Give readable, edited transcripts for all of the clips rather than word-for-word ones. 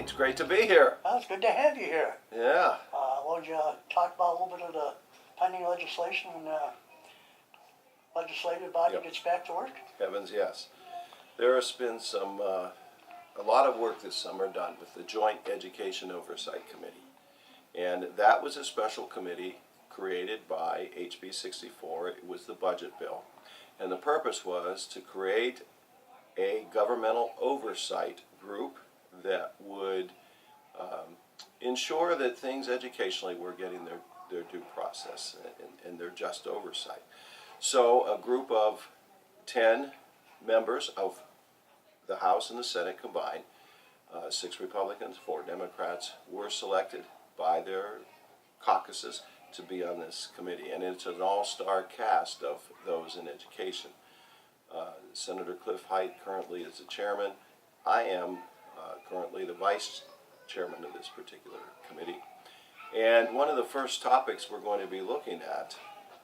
It's great to be here. Well, it's good to have you here. Yeah. Wanted you to talk about a little bit of the pending legislation when the legislative body Yep. gets back to work? Heavens, yes. There has been a lot of work this summer done with the Joint Education Oversight Committee. And that was a special committee created by HB 64. It was the budget bill. And the purpose was to create a governmental oversight group that would ensure that things educationally were getting their due process and their just oversight. So a group of 10 members of the House and the Senate combined, 6 Republicans, 4 Democrats, were selected by their caucuses to be on this committee. And it's an all-star cast of those in education. Senator Cliff Height currently is the chairman. I am currently the vice chairman of this particular committee. And one of the first topics we're going to be looking at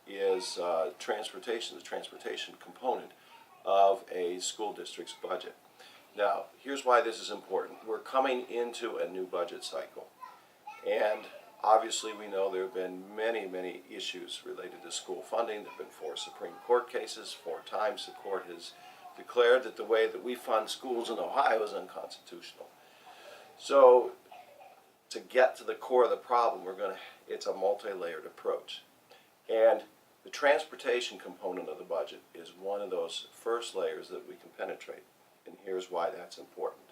is transportation, the transportation component of a school district's budget. Now, here's why this is important. We're coming into a new budget cycle. And obviously we know there have been many, many issues related to school funding. There have been 4 Supreme Court cases. 4 times the court has declared that the way that we fund schools in Ohio is unconstitutional. So to get to the core of the problem, it's a multi-layered approach. And the transportation component of the budget is one of those first layers that we can penetrate. And here's why that's important.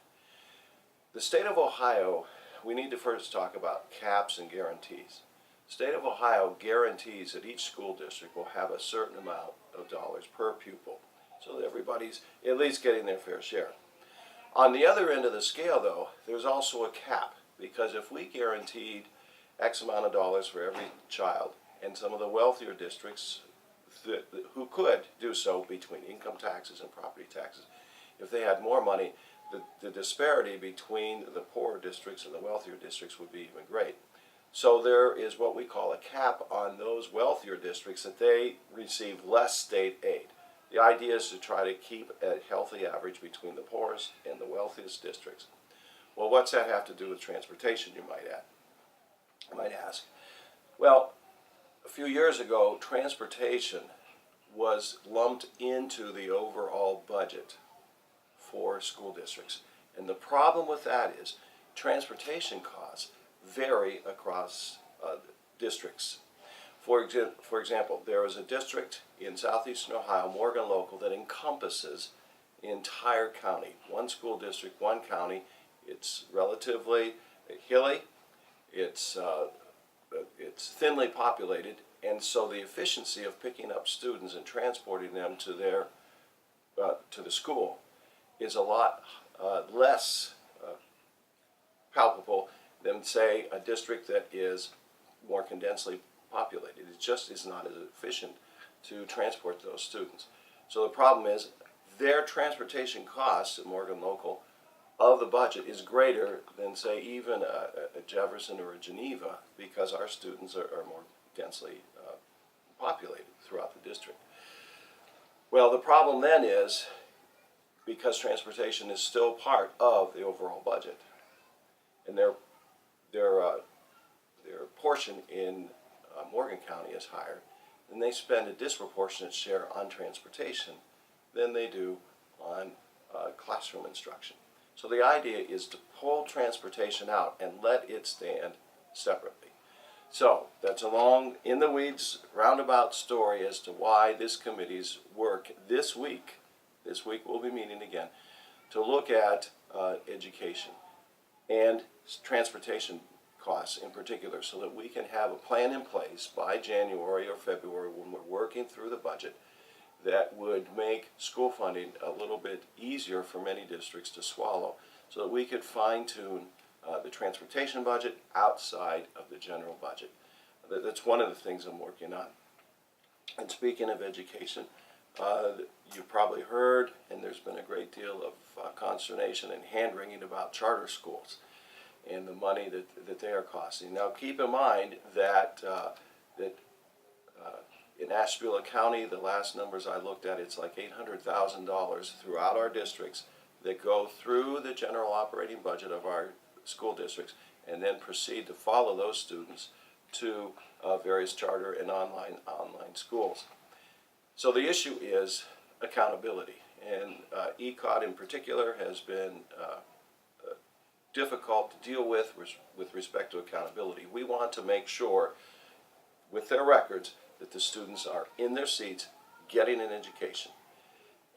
The state of Ohio, we need to first talk about caps and guarantees. The state of Ohio guarantees that each school district will have a certain amount of dollars per pupil, so that everybody's at least getting their fair share. On the other end of the scale, though, there's also a cap, because if we guaranteed X amount of dollars for every child, and some of the wealthier districts who could do so between income taxes and property taxes, if they had more money, the disparity between the poorer districts and the wealthier districts would be even great. So there is what we call a cap on those wealthier districts, that they receive less state aid. The idea is to try to keep a healthy average between the poorest and the wealthiest districts. Well, what's that have to do with transportation, you might ask? Well, a few years ago, transportation was lumped into the overall budget for school districts. And the problem with that is transportation costs vary across districts. For example, there is a district in southeastern Ohio, Morgan Local, that encompasses the entire county. One school district, one county. It's relatively hilly. It's thinly populated, and so the efficiency of picking up students and transporting them to the school is a lot less palpable than, say, a district that is more condensely populated. It just is not as efficient to transport those students. So the problem is their transportation costs at Morgan Local of the budget is greater than, say, even a Jefferson or a Geneva, because our students are more densely populated throughout the district. Well, the problem then is, because transportation is still part of the overall budget, and their portion in Morgan County is higher, and they spend a disproportionate share on transportation than they do on classroom instruction. So the idea is to pull transportation out and let it stand separately. So that's a long, in the weeds, roundabout story as to why this committee's work this week we'll be meeting again, to look at education and transportation costs in particular, so that we can have a plan in place by January or February, when we're working through the budget, that would make school funding a little bit easier for many districts to swallow, so that we could fine-tune the transportation budget outside of the general budget. That's one of the things I'm working on. And speaking of education, you've probably heard, and there's been a great deal of consternation and hand-wringing about charter schools and the money that they are costing. Now, keep in mind that in Ashtabula County, the last numbers I looked at, it's like $800,000 throughout our districts that go through the general operating budget of our school districts, and then proceed to follow those students to various charter and online schools. So the issue is accountability, and ECOT in particular has been difficult to deal with respect to accountability. We want to make sure with their records that the students are in their seats getting an education.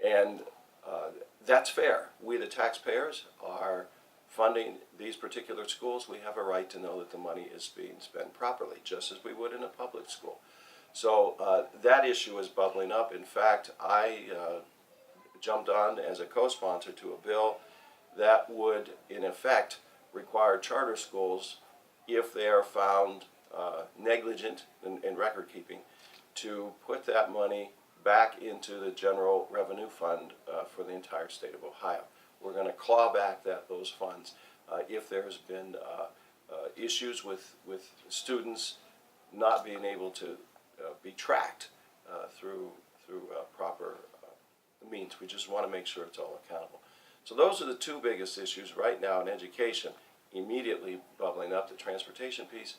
And that's fair. We, the taxpayers, are funding these particular schools. We have a right to know that the money is being spent properly, just as we would in a public school. So that issue is bubbling up. In fact, I jumped on as a co-sponsor to a bill that would, in effect, require charter schools, if they are found negligent in record keeping, to put that money back into the general revenue fund for the entire state of Ohio. We're going to claw back those funds if there's been issues with students not being able to be tracked through proper means. We just want to make sure it's all accountable. So those are the two biggest issues right now in education, immediately bubbling up: the transportation piece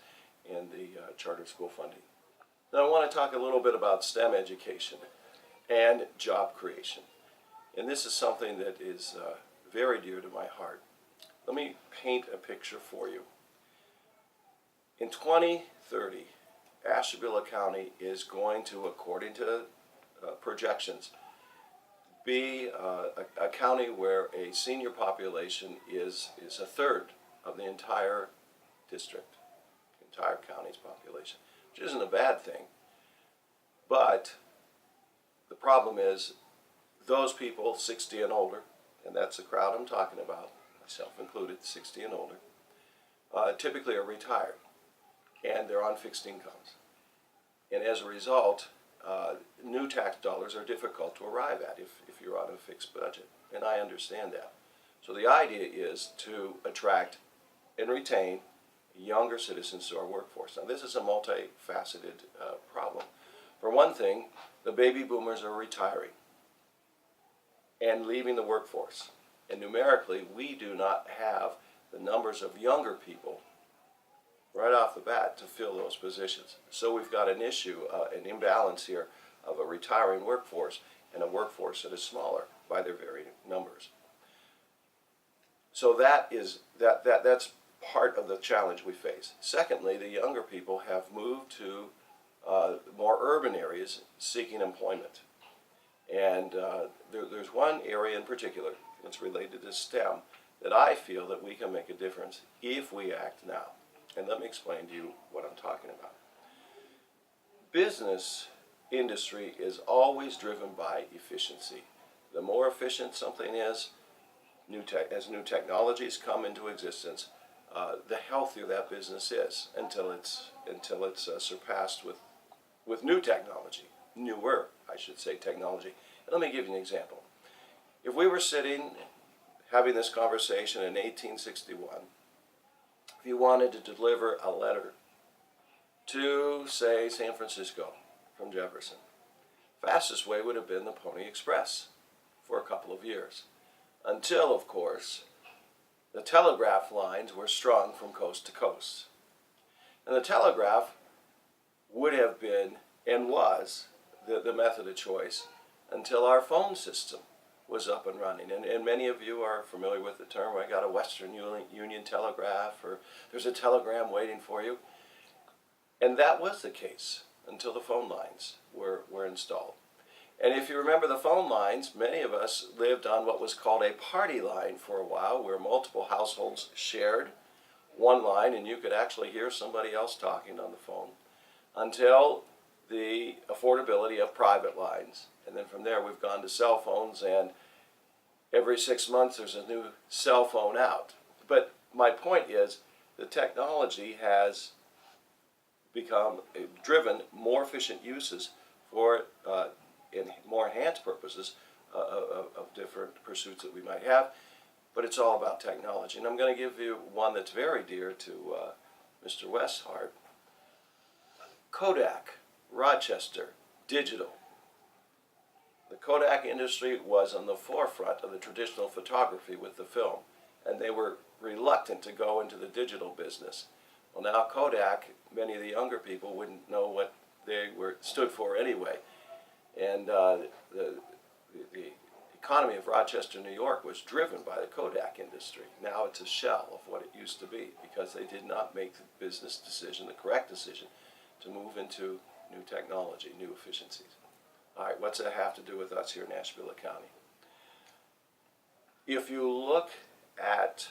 and the charter school funding. Now I want to talk a little bit about STEM education and job creation. And this is something that is very dear to my heart. Let me paint a picture for you. In 2030, Ashtabula County is going to, according to projections, be a county where a senior population is a third of the entire district, the entire county's population, which isn't a bad thing. But the problem is those people 60 and older, and that's the crowd I'm talking about, myself included, 60 and older, typically are retired, and they're on fixed incomes. And as a result, new tax dollars are difficult to arrive at if you're on a fixed budget, and I understand that. So the idea is to attract and retain younger citizens to our workforce. Now this is a multifaceted problem. For one thing, the baby boomers are retiring and leaving the workforce. And numerically, we do not have the numbers of younger people right off the bat to fill those positions. So we've got an issue, an imbalance here of a retiring workforce and a workforce that is smaller by their very numbers. So that's part of the challenge we face. Secondly, the younger people have moved to more urban areas seeking employment. And there's one area in particular that's related to STEM that I feel that we can make a difference if we act now. And let me explain to you what I'm talking about. Business industry is always driven by efficiency. The more efficient something is, as new technologies come into existence, the healthier that business is until it's surpassed with new technology, newer, I should say, technology. And let me give you an example. If we were sitting having this conversation in 1861, if you wanted to deliver a letter to, say, San Francisco from Jefferson, fastest way would have been the Pony Express for a couple of years. Until, of course, the telegraph lines were strung from coast to coast. And the telegraph would have been and was the method of choice until our phone system was up and running. And many of you are familiar with the term, I got a Western Union telegraph, or there's a telegram waiting for you. And that was the case until the phone lines were installed. And if you remember the phone lines, many of us lived on what was called a party line for a while, where multiple households shared one line and you could actually hear somebody else talking on the phone, until the affordability of private lines. And then from there we've gone to cell phones, and every 6 months there's a new cell phone out. But my point is, the technology has driven more efficient uses for more enhanced purposes of different pursuits that we might have, but it's all about technology. And I'm going to give you one that's very dear to Mr. West's heart. Kodak, Rochester, digital. The Kodak industry was on the forefront of the traditional photography with the film, and they were reluctant to go into the digital business. Well, now Kodak, many of the younger people wouldn't know what they stood for anyway. And the economy of Rochester, New York was driven by the Kodak industry. Now it's a shell of what it used to be because they did not make the business decision, the correct decision, to move into new technology, new efficiencies. All right, what's that have to do with us here in Ashtabula County? If you look at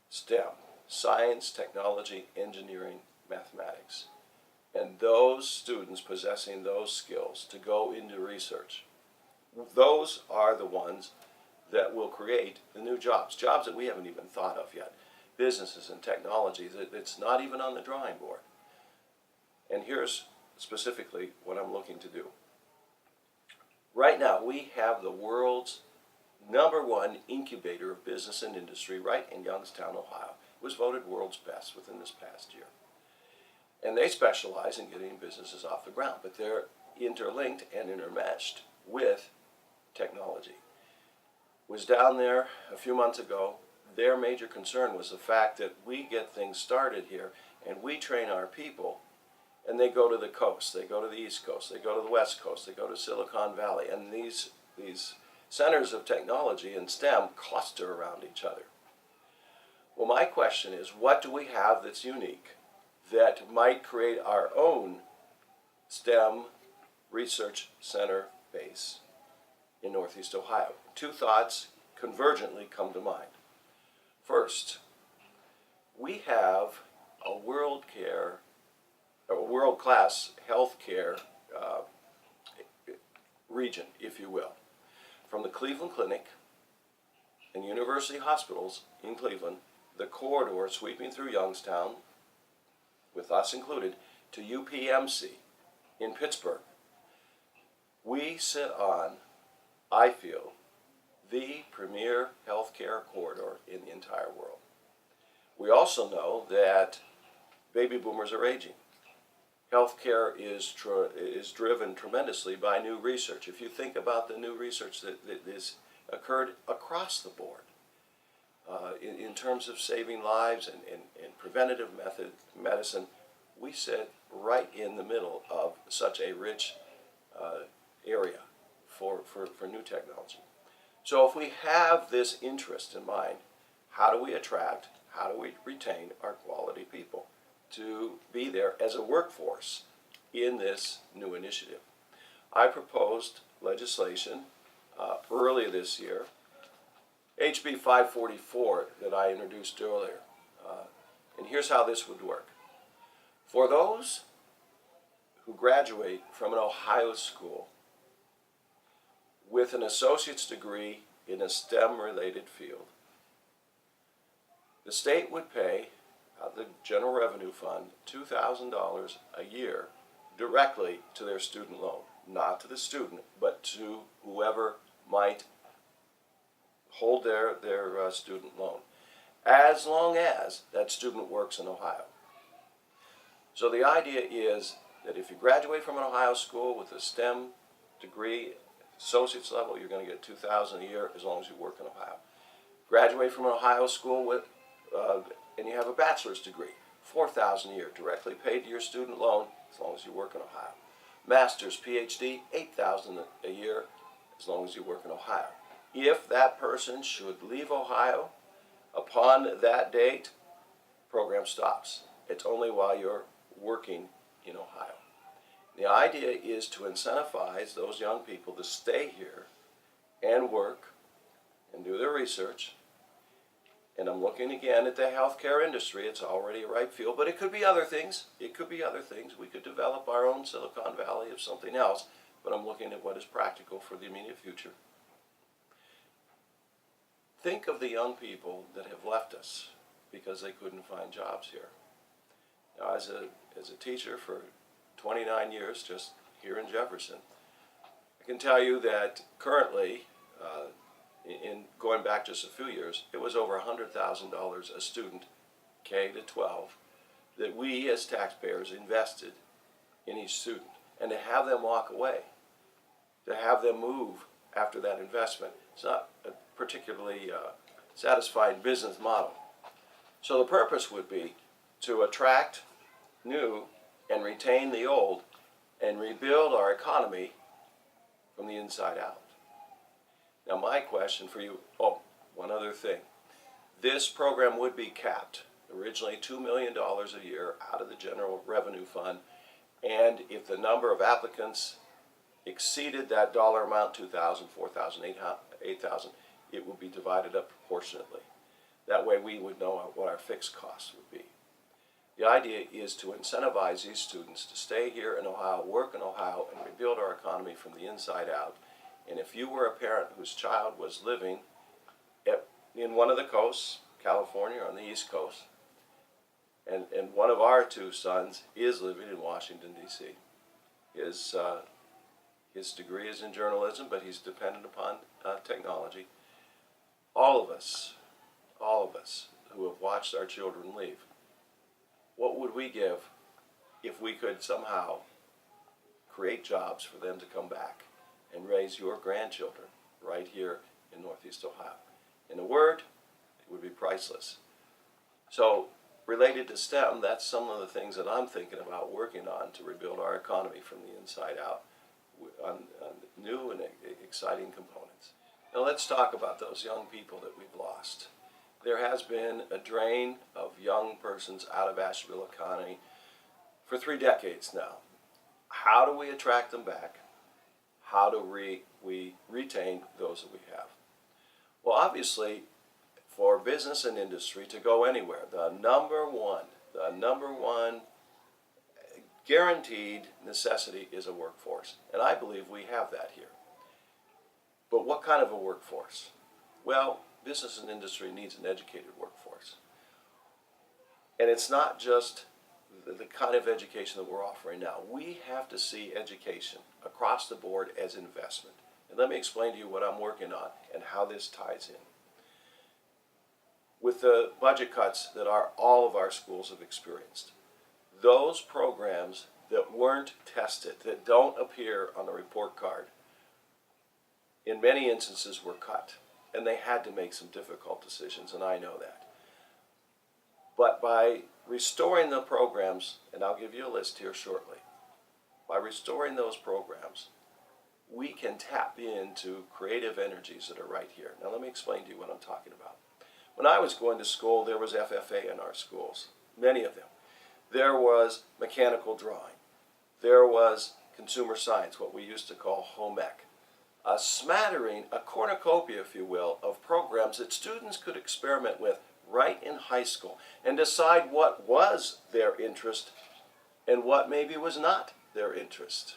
STEM, science, technology, engineering, mathematics, and those students possessing those skills to go into research, those are the ones that will create the new jobs that we haven't even thought of yet, businesses and technology that's not even on the drawing board. And here's specifically what I'm looking to do. Right now, we have the world's #1 incubator of business and industry right in Youngstown, Ohio. It was voted world's best within this past year. And they specialize in getting businesses off the ground, but they're interlinked and intermeshed with technology. Was down there a few months ago. Their major concern was the fact that we get things started here and we train our people, and they go to the coast, they go to the East Coast, they go to the West Coast, they go to Silicon Valley, and these centers of technology and STEM cluster around each other. Well, my question is, what do we have that's unique that might create our own STEM research center base in Northeast Ohio? Two thoughts convergently come to mind. First, we have a world-class healthcare region, if you will, from the Cleveland Clinic and University Hospitals in Cleveland, the corridor sweeping through Youngstown, with us included, to UPMC in Pittsburgh. We sit on, I feel, the premier healthcare corridor in the entire world. We also know that baby boomers are aging. Healthcare is driven tremendously by new research. If you think about the new research that is occurred across the board in terms of saving lives and preventative medicine, we sit right in the middle of such a rich area for new technology. So if we have this interest in mind, how do we attract, how do we retain our quality people to be there as a workforce in this new initiative? I proposed legislation earlier this year, HB 544 that I introduced earlier. And here's how this would work. For those who graduate from an Ohio school with an associate's degree in a STEM-related field, the state would pay the General Revenue Fund $2,000 a year directly to their student loan, not to the student, but to whoever might hold their student loan, as long as that student works in Ohio. So the idea is that if you graduate from an Ohio school with a STEM degree, associate's level, you're going to get $2,000 a year as long as you work in Ohio. Graduate from an Ohio school with and you have a bachelor's degree, $4,000 a year, directly paid to your student loan as long as you work in Ohio. Master's, PhD, $8,000 a year as long as you work in Ohio. If that person should leave Ohio upon that date, program stops. It's only while you're working in Ohio. The idea is to incentivize those young people to stay here and work and do their research. And I'm looking again at the healthcare industry. It's already a ripe field, but it could be other things. It could be other things. We could develop our own Silicon Valley of something else, but I'm looking at what is practical for the immediate future. Think of the young people that have left us because they couldn't find jobs here. Now, as a teacher for 29 years just here in Jefferson, I can tell you that currently, in going back just a few years, it was over $100,000 a student, K to 12, that we as taxpayers invested in each student. And to have them walk away, to have them move after that investment, it's not a particularly satisfying business model. So the purpose would be to attract new and retain the old and rebuild our economy from the inside out. Now my question for you, one other thing. This program would be capped, originally $2 million a year out of the general revenue fund, and if the number of applicants exceeded that dollar amount, 2,000, 4,000, 8,000, it would be divided up proportionately. That way we would know what our fixed costs would be. The idea is to incentivize these students to stay here in Ohio, work in Ohio, and rebuild our economy from the inside out. And if you were a parent whose child was living in one of the coasts, California or on the East Coast, and one of our two sons is living in Washington, D.C. His degree is in journalism, but he's dependent upon technology. All of us who have watched our children leave, what would we give if we could somehow create jobs for them to come back and raise your grandchildren right here in Northeast Ohio? In a word, it would be priceless. So, related to STEM, that's some of the things that I'm thinking about working on to rebuild our economy from the inside out on new and exciting components. Now let's talk about those young people that we've lost. There has been a drain of young persons out of Ashtabula County for 3 decades now. How do we attract them back? How do we retain those that we have? Well, obviously, for business and industry to go anywhere, the number one guaranteed necessity is a workforce. And I believe we have that here. But what kind of a workforce? Well, business and industry needs an educated workforce. And it's not just the kind of education that we're offering now. We have to see education across the board as investment. And let me explain to you what I'm working on and how this ties in. With the budget cuts that all of our schools have experienced, those programs that weren't tested, that don't appear on the report card, in many instances were cut. And they had to make some difficult decisions, and I know that. But by restoring the programs, and I'll give you a list here shortly, by restoring those programs, we can tap into creative energies that are right here. Now let me explain to you what I'm talking about. When I was going to school, there was FFA in our schools, many of them. There was mechanical drawing. There was consumer science, what we used to call home ec. A smattering, a cornucopia, if you will, of programs that students could experiment with right in high school and decide what was their interest and what maybe was not their interest.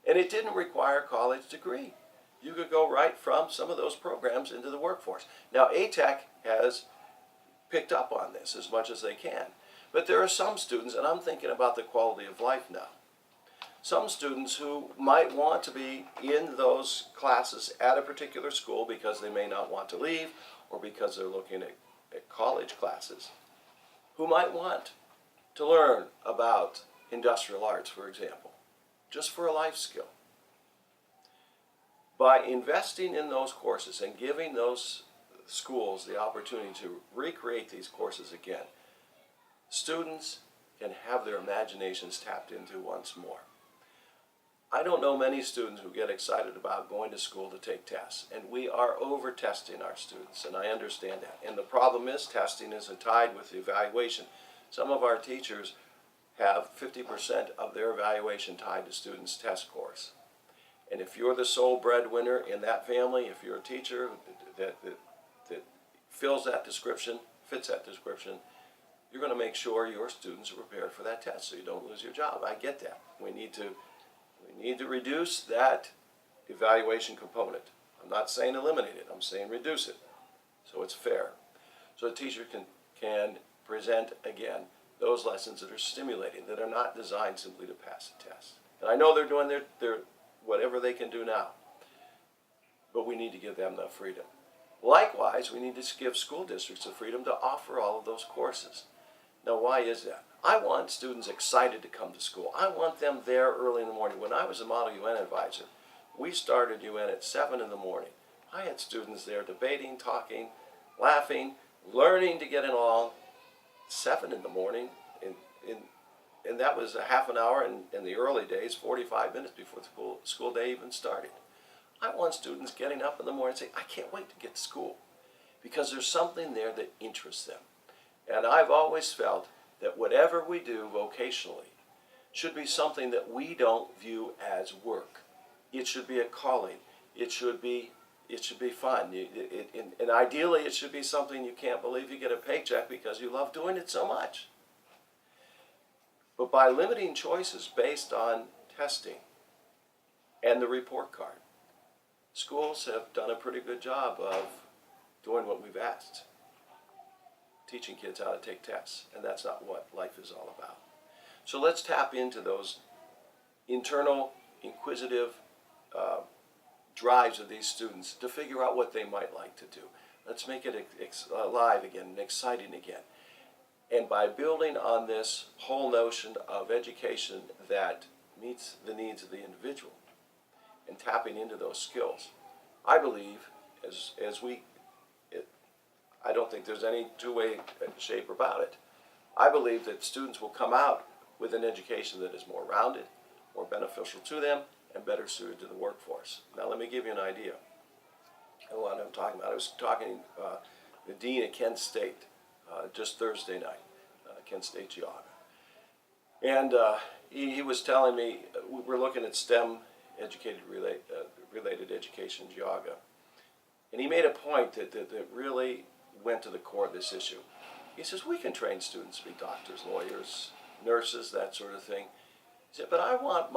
And it didn't require a college degree. You could go right from some of those programs into the workforce. Now, ATEC has picked up on this as much as they can. But there are some students, and I'm thinking about the quality of life now, some students who might want to be in those classes at a particular school because they may not want to leave or because they're looking at college classes, who might want to learn about industrial arts, for example, just for a life skill. By investing in those courses and giving those schools the opportunity to recreate these courses again, students can have their imaginations tapped into once more. I don't know many students who get excited about going to school to take tests, and we are over-testing our students, and I understand that. And the problem is testing isn't tied with the evaluation. Some of our teachers have 50% of their evaluation tied to students' test scores. And if you're the sole breadwinner in that family, if you're a teacher that fills that description, fits that description, you're going to make sure your students are prepared for that test so you don't lose your job. I get that. We need to reduce that evaluation component. I'm not saying eliminate it. I'm saying reduce it so it's fair. So a teacher can present, again, those lessons that are stimulating, that are not designed simply to pass a test. And I know they're doing their whatever they can do now, but we need to give them the freedom. Likewise, we need to give school districts the freedom to offer all of those courses. Now, why is that? I want students excited to come to school. I want them there early in the morning. When I was a Model UN advisor, we started UN at 7 in the morning. I had students there debating, talking, laughing, learning to get along, 7 in the morning, and that was a half an hour in the early days, 45 minutes before the school day even started. I want students getting up in the morning and saying, I can't wait to get to school, because there's something there that interests them. And I've always felt that whatever we do vocationally should be something that we don't view as work. It should be a calling. It should be fun. And ideally, it should be something you can't believe you get a paycheck because you love doing it so much. But by limiting choices based on testing and the report card, schools have done a pretty good job of doing what we've asked, teaching kids how to take tests, and that's not what life is all about. So let's tap into those internal, inquisitive drives of these students to figure out what they might like to do. Let's make it alive again and exciting again. And by building on this whole notion of education that meets the needs of the individual and tapping into those skills, I believe, I don't think there's any two-way shape about it. I believe that students will come out with an education that is more rounded, more beneficial to them, and better suited to the workforce. Now let me give you an idea of what I'm talking about. I was talking to the dean at Kent State just Thursday night, Kent State Geauga. And he was telling me, we're looking at STEM related education in Geauga. And he made a point that really went to the core of this issue. He says, we can train students to be doctors, lawyers, nurses, that sort of thing. He said, but I want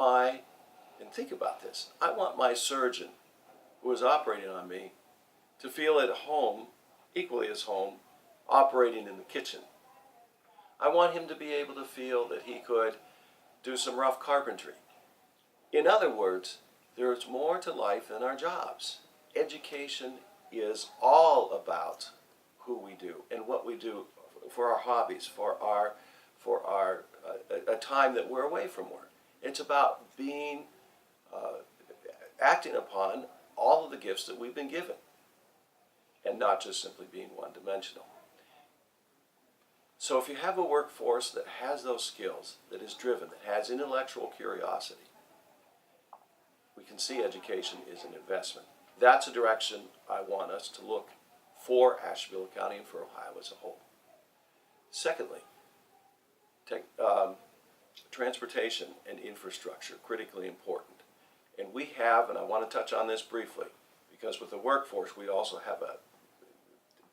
and think about this, I want my surgeon who is operating on me to feel at home, equally as home, operating in the kitchen. I want him to be able to feel that he could do some rough carpentry. In other words, there's more to life than our jobs. Education is all about who we do and what we do for our hobbies, for a time that we're away from work. It's about acting upon all of the gifts that we've been given, and not just simply being one-dimensional. So if you have a workforce that has those skills, that is driven, that has intellectual curiosity, we can see education is an investment. That's a direction I want us to look for Ashtabula County and for Ohio as a whole. Secondly, transportation and infrastructure, critically important. And we have, and I want to touch on this briefly, because with the workforce we also have a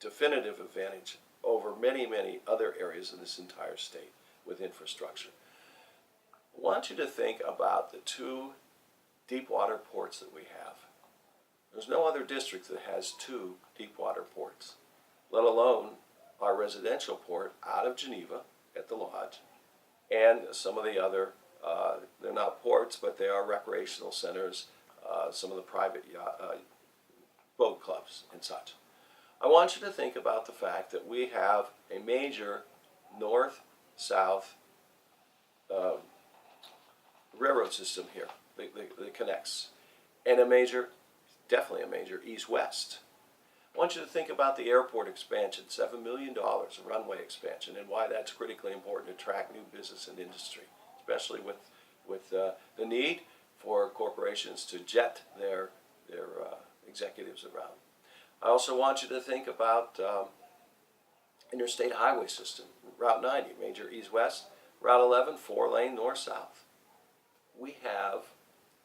definitive advantage over many, many other areas in this entire state with infrastructure. I want you to think about the 2 deep water ports that we have. There's no other district that has 2 deep water ports, let alone our residential port out of Geneva at the Lodge, and some of the other, they're not ports, but they are recreational centers, some of the private boat clubs and such. I want you to think about the fact that we have a major north-south railroad system here that connects, and definitely a major east-west. I want you to think about the airport expansion, $7 million, a runway expansion, and why that's critically important to attract new business and industry, especially with the need for corporations to jet their executives around. I also want you to think about interstate highway system, Route 90, major east-west, Route 11, 4-lane north-south. We have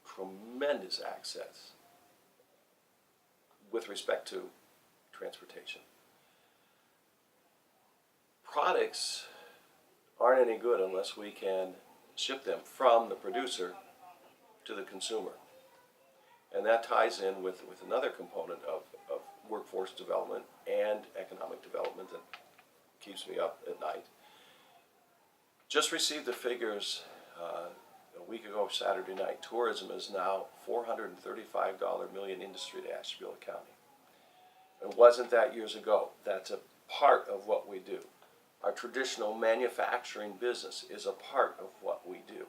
tremendous access with respect to transportation. Products aren't any good unless we can ship them from the producer to the consumer. And that ties in with another component of workforce development and economic development that keeps me up at night. Just received the figures a week ago Saturday night. Tourism is now $435 million industry to Ashtabula County. It wasn't that years ago. That's a part of what we do. Our traditional manufacturing business is a part of what we do.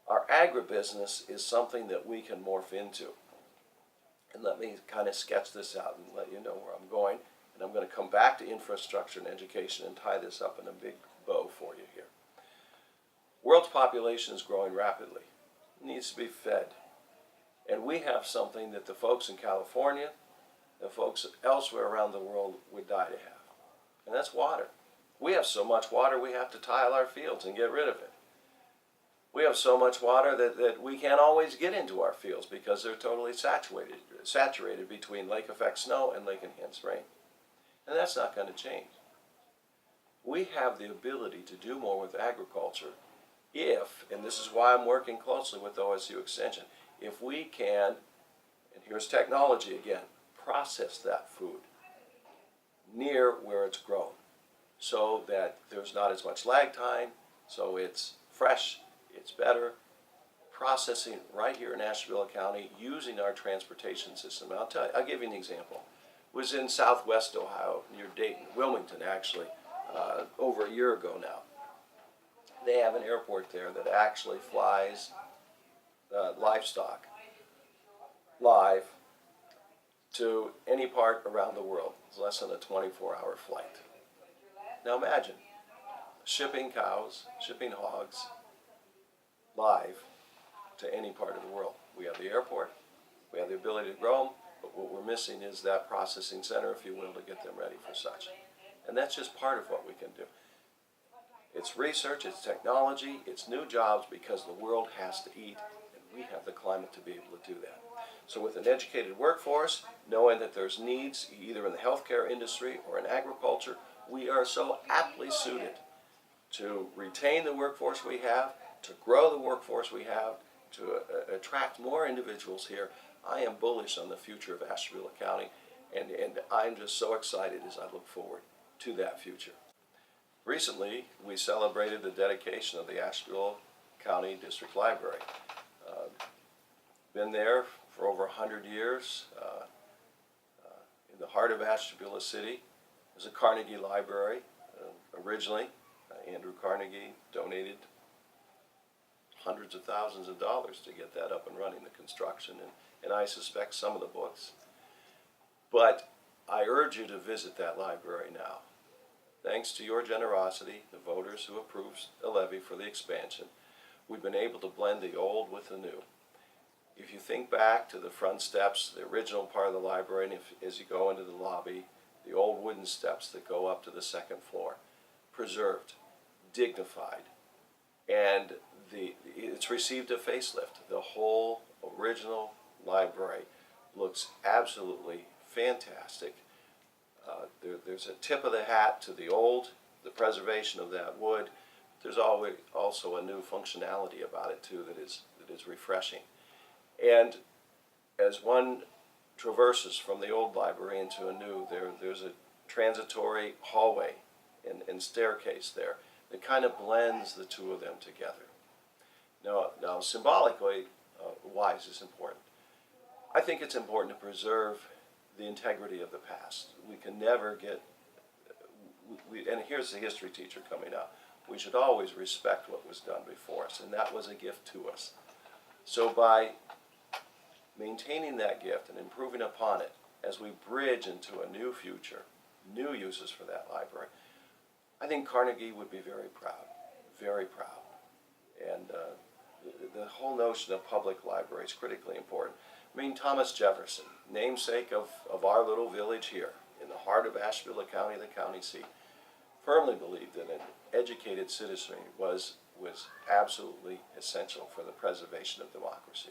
Our agribusiness is something that we can morph into. And let me kind of sketch this out and let you know where I'm going. And I'm going to come back to infrastructure and education and tie this up in a big bow for you here. World's population is growing rapidly. It needs to be fed. And we have something that the folks in California, the folks elsewhere around the world would die to have. And that's water. We have so much water we have to tile our fields and get rid of it. We have so much water that we can't always get into our fields because they're totally saturated between lake effect snow and lake enhanced rain. And that's not going to change. We have the ability to do more with agriculture if, and this is why I'm working closely with OSU Extension, if we can, and here's technology again, process that food near where it's grown so that there's not as much lag time, so it's fresh, it's better. Processing right here in Ashtabula County using our transportation system. And I'll give you an example. It was in southwest Ohio, near Dayton, Wilmington actually, over a year ago now. They have an airport there that actually flies livestock live to any part around the world. It's less than a 24-hour flight. Now imagine shipping cows, shipping hogs live to any part of the world. We have the airport, we have the ability to grow them, but what we're missing is that processing center, if you will, to get them ready for such. And that's just part of what we can do. It's research, it's technology, it's new jobs because the world has to eat, and we have the climate to be able to do that. So with an educated workforce, knowing that there's needs either in the healthcare industry or in agriculture, we are so aptly suited to retain the workforce we have, to grow the workforce we have, to attract more individuals here. I am bullish on the future of Ashtabula County, and I'm just so excited as I look forward to that future. Recently, we celebrated the dedication of the Ashtabula County District Library. Been there for over 100 years, in the heart of Ashtabula City. There's a Carnegie Library. Originally, Andrew Carnegie donated hundreds of thousands of dollars to get that up and running, the construction, and I suspect some of the books. But I urge you to visit that library now. Thanks to your generosity, the voters who approved a levy for the expansion, we've been able to blend the old with the new. If you think back to the front steps, the original part of the library, and as you go into the lobby, the old wooden steps that go up to the second floor, preserved, dignified, and it's received a facelift. The whole original library looks absolutely fantastic. There's a tip of the hat to the preservation of that wood. There's always also a new functionality about it too that is refreshing. And as one traverses from the old library into a new, there's a transitory hallway and staircase there that kind of blends the two of them together. Now symbolically, why is this important? I think it's important to preserve the integrity of the past. We can never get, and here's the history teacher coming up, we should always respect what was done before us, and that was a gift to us. So by maintaining that gift and improving upon it as we bridge into a new future, new uses for that library, I think Carnegie would be very proud, very proud. And the whole notion of public library is critically important. I mean, Thomas Jefferson, namesake of our little village here, in the heart of Ashtabula County, the county seat, firmly believed that an educated citizenry was absolutely essential for the preservation of democracy.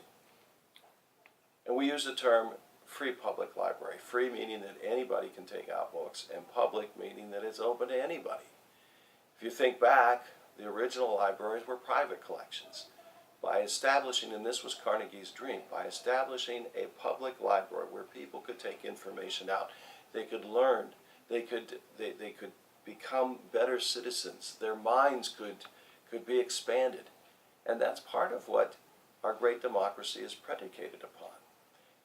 And we use the term free public library, free meaning that anybody can take out books, and public meaning that it's open to anybody. If you think back, the original libraries were private collections. By establishing, and this was Carnegie's dream, by establishing a public library where people could take information out, they could learn, they could become better citizens, their minds could be expanded. And that's part of what our great democracy is predicated upon.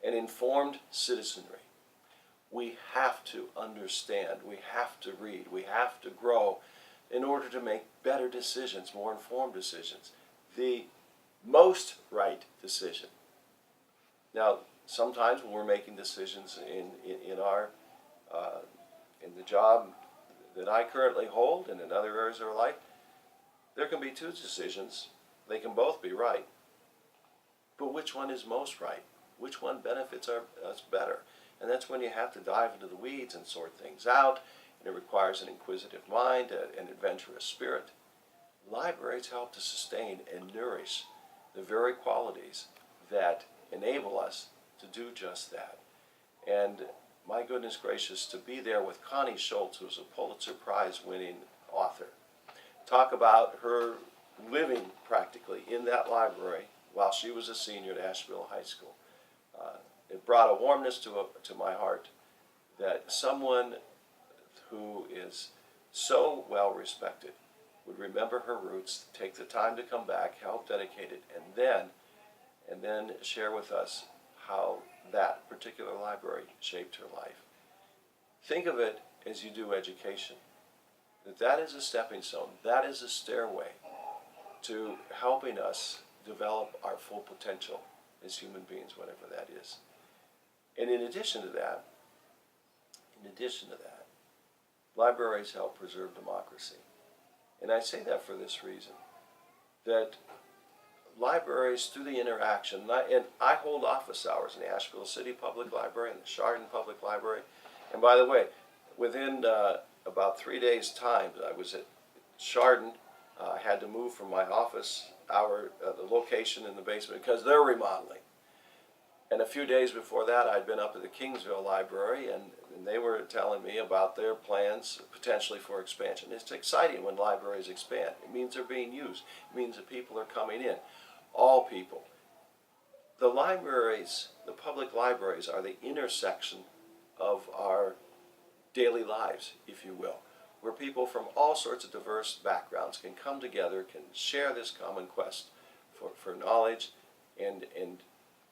An informed citizenry. We have to understand, we have to read, we have to grow in order to make better decisions, more informed decisions. The most right decision. Now, sometimes when we're making decisions in our in the job that I currently hold and in other areas of our life, there can be two decisions. They can both be right. But which one is most right? Which one benefits us better? And that's when you have to dive into the weeds and sort things out, and it requires an inquisitive mind, an adventurous spirit. Libraries help to sustain and nourish the very qualities that enable us to do just that. And my goodness gracious, to be there with Connie Schultz, who's a Pulitzer Prize winning author, talk about her living practically in that library while she was a senior at Ashtabula High School. It brought a warmness to my heart that someone who is so well respected would remember her roots, take the time to come back, help dedicate it, and then share with us how that particular library shaped her life. Think of it as you do education. That is a stepping stone. That is a stairway to helping us develop our full potential as human beings, whatever that is. And in addition to that, libraries help preserve democracy. And I say that for this reason, that libraries, through the interaction, and I hold office hours in the Ashtabula City Public Library and the Chardon Public Library. And by the way, within about 3 days' time, I was at Chardon. I had to move from my office hour, the location in the basement, because they're remodeling. And a few days before that, I'd been up at the Kingsville Library, and they were telling me about their plans potentially for expansion. It's exciting when libraries expand. It means they're being used. It means that people are coming in. All people. The libraries, the public libraries, are the intersection of our daily lives, if you will, where people from all sorts of diverse backgrounds can come together, can share this common quest for knowledge, and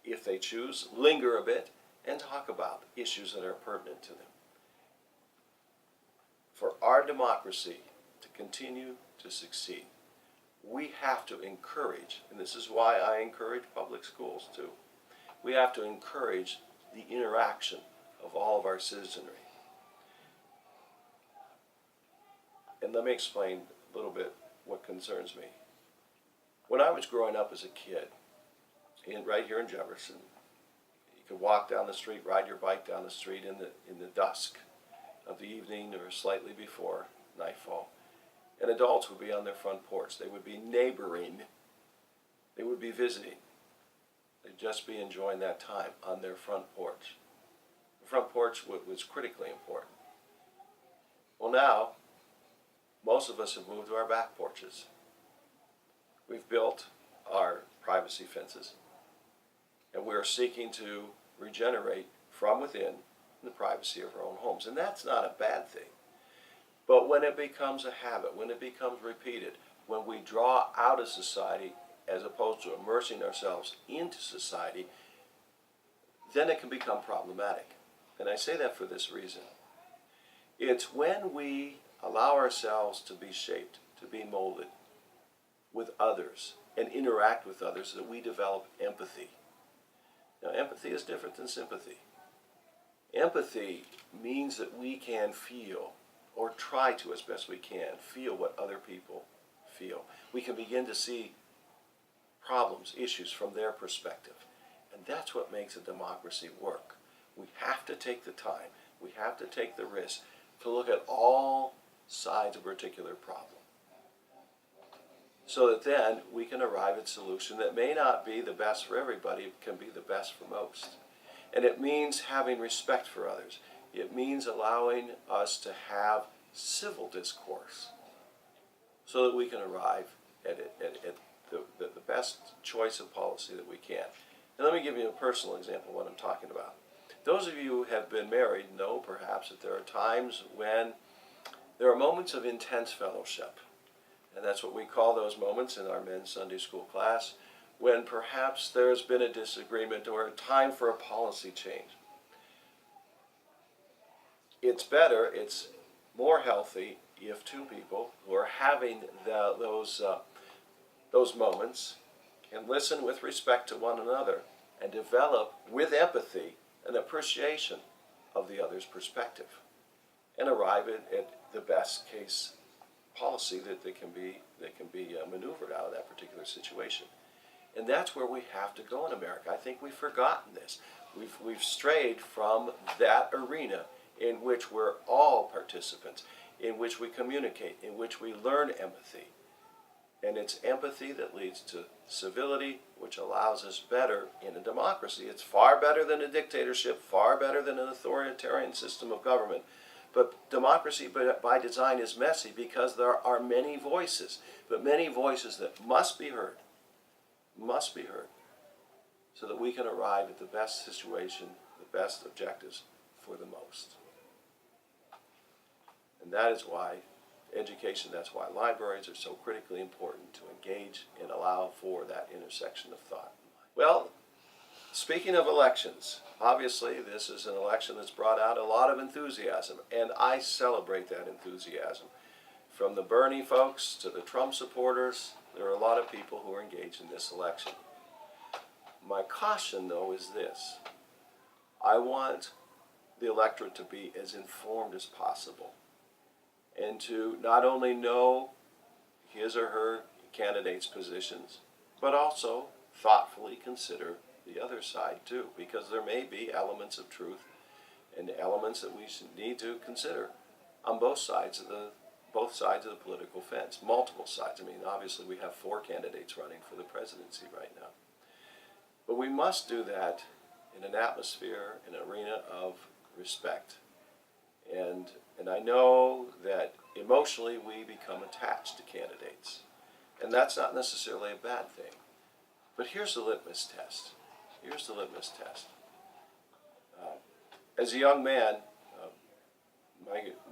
if they choose, linger a bit and talk about issues that are pertinent to them. For our democracy to continue to succeed, we have to encourage, and this is why I encourage public schools too, we have to encourage the interaction of all of our citizenry. And let me explain a little bit what concerns me. When I was growing up as a kid, right here in Jefferson, you could walk down the street, ride your bike down the street in the dusk of the evening or slightly before nightfall, and adults would be on their front porch. They would be neighboring. They would be visiting. They'd just be enjoying that time on their front porch. The front porch was critically important. Well, now, most of us have moved to our back porches. We've built our privacy fences, and we're seeking to regenerate from within the privacy of our own homes. And that's not a bad thing. But when it becomes a habit, when it becomes repeated, when we draw out of society as opposed to immersing ourselves into society, then it can become problematic. And I say that for this reason. It's when we allow ourselves to be shaped, to be molded with others, and interact with others that we develop empathy. Now, empathy is different than sympathy. Empathy means that we can feel, or try to as best we can, feel what other people feel. We can begin to see problems, issues from their perspective. And that's what makes a democracy work. We have to take the time, we have to take the risk to look at all sides of a particular problem, so that then we can arrive at a solution that may not be the best for everybody, it can be the best for most. And it means having respect for others. It means allowing us to have civil discourse so that we can arrive at the best choice of policy that we can. And let me give you a personal example of what I'm talking about. Those of you who have been married know perhaps that there are times when there are moments of intense fellowship. And that's what we call those moments in our men's Sunday school class, when perhaps there's been a disagreement or a time for a policy change. It's better, it's more healthy if two people who are having those moments can listen with respect to one another and develop with empathy an appreciation of the other's perspective. and arrive at the best case policy that can be maneuvered out of that particular situation. And that's where we have to go in America. I think we've forgotten this. We've strayed from that arena in which we're all participants, in which we communicate, in which we learn empathy. And it's empathy that leads to civility, which allows us better in a democracy. It's far better than a dictatorship, far better than an authoritarian system of government. But democracy by design is messy because there are many voices, but many voices that must be heard, so that we can arrive at the best situation, the best objectives for the most. And that is why education, that's why libraries are so critically important, to engage and allow for that intersection of thought. Well, speaking of elections, obviously this is an election that's brought out a lot of enthusiasm, and I celebrate that enthusiasm. From the Bernie folks to the Trump supporters, there are a lot of people who are engaged in this election. My caution, though, is this. I want the electorate to be as informed as possible, and to not only know his or her candidate's positions, but also thoughtfully consider the other side too, because there may be elements of truth and elements that we need to consider on both sides of the political fence, multiple sides. I mean, obviously we have 4 candidates running for the presidency right now. But we must do that in an atmosphere, an arena of respect. And I know that emotionally we become attached to candidates. And that's not necessarily a bad thing. But here's the litmus test. As a young man,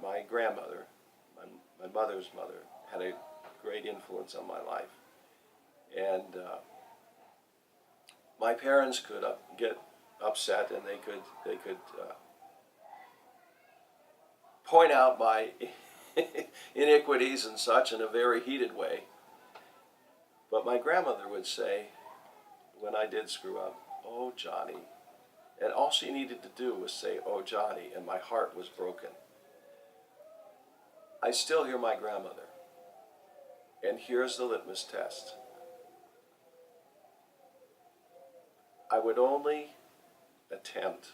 my grandmother, my mother's mother, had a great influence on my life. And my parents could get upset, and they could point out my iniquities and such in a very heated way. But my grandmother would say, when I did screw up, "Oh, Johnny." And all she needed to do was say, "Oh, Johnny," and my heart was broken. I still hear my grandmother. And here's the litmus test. I would only attempt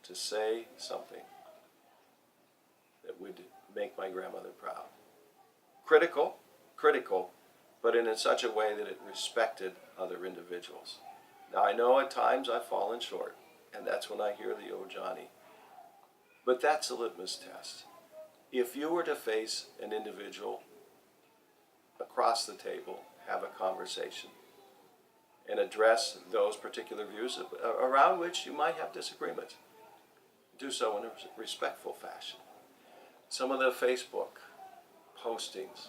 to say something that would make my grandmother proud. Critical, but in such a way that it respected other individuals. Now, I know at times I've fallen short, and that's when I hear the "Oh, Johnny." But that's a litmus test. If you were to face an individual across the table, have a conversation, and address those particular views around which you might have disagreements, do so in a respectful fashion. Some of the Facebook postings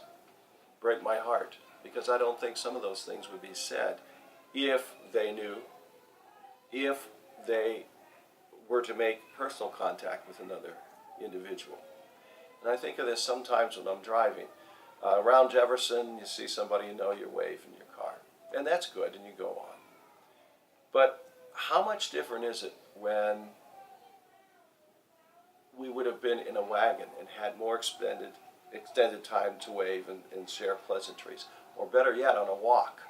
break my heart, because I don't think some of those things would be said if they were to make personal contact with another individual. And I think of this sometimes when I'm driving. Around Jefferson, you see somebody you know, you wave in your car. And that's good, and you go on. But how much different is it when we would have been in a wagon and had more extended time to wave and share pleasantries? Or better yet, on a walk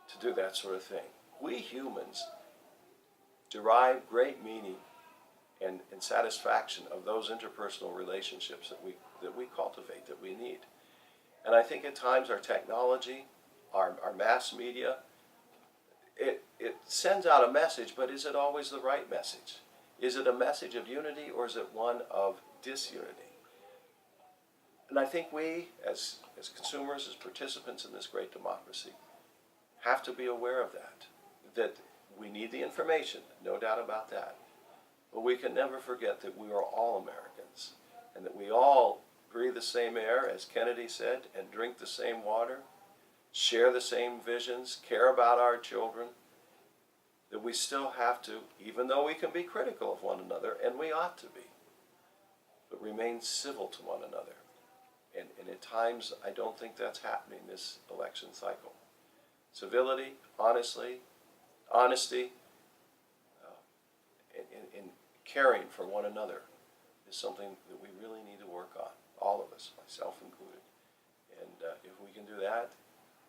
to do that sort of thing. We humans derive great meaning and satisfaction of those interpersonal relationships that we cultivate, that we need. And I think at times our technology, our mass media, it sends out a message, but is it always the right message? Is it a message of unity, or is it one of disunity? And I think we, as consumers, as participants in this great democracy, have to be aware of that we need the information, no doubt about that. But we can never forget that we are all Americans, and that we all breathe the same air, as Kennedy said, and drink the same water, share the same visions, care about our children, that we still have to, even though we can be critical of one another, and we ought to be, but remain civil to one another. And at times, I don't think that's happening this election cycle. Civility, honesty, and caring for one another is something that we really need to work on, all of us, myself included. And if we can do that,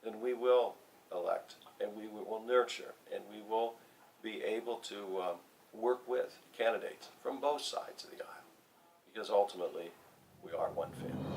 then we will elect, and we will nurture, and we will be able to work with candidates from both sides of the aisle, because ultimately we are one family.